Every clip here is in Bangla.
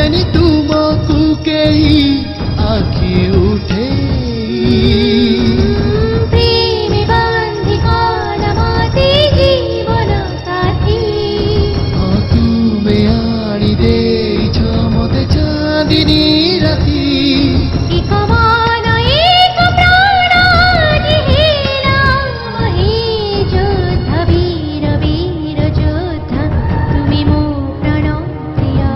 ଯେନି ତୁମକୁ କେହି ଆଖି ଉଠେ প্রেমে বান্ধি কলা মতে জীবন সাথী ତୁମେ ଆଣି ଦେଇଛ ମତେ ଚାନ୍ଦିନୀ ରାତି এক মন এক প্রাণ আଜି হেলা হে যোদ্ধা বীর বীর যোদ্ধা তুমি মো প্রাণ প্রিয়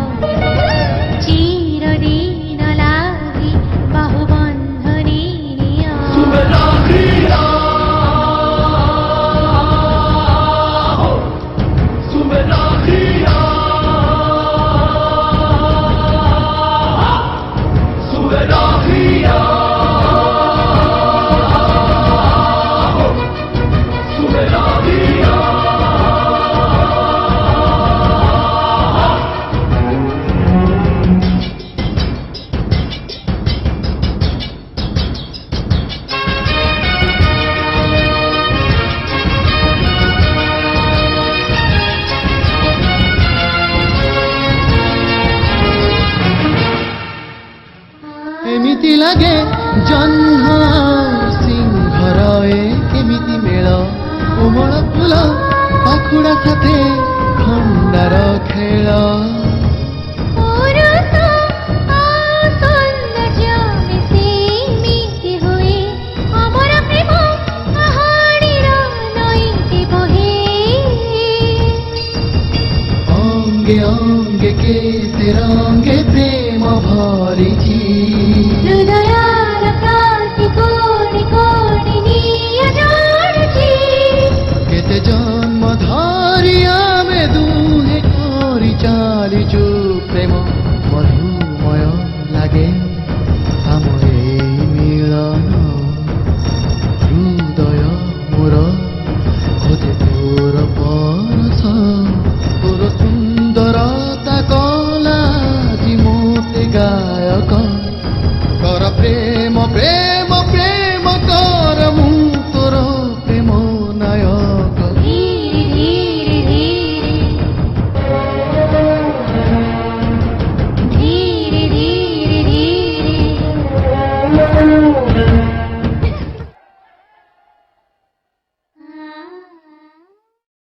চিরদিন লাগি বাহু বন্ধনে নিয়া ଏମିତି ଲାଗେ ଜହ୍ନ ସିଂହର କେମିତି ମେଳ କୋମଳ ଫୁଲ ପାଖୁଡ଼ା ସାଥେ ଖଣ୍ଡାର ଖେଳ পুরুষ আর সৌন্দর্য মিশে মিশে হয়ে অমর প্রেম কাহাণীর নইতে বহে অঙ্গে অঙ্গে কেতে রঙ্গে প্রেম ভরিছি হৃদয়ার প্রান্তে কোটি কোটি নিয়ে জানছি কেতে জন্ম ধরি আমি দুহে করে চালিছু প্রেম মধুময় লাগে আমরে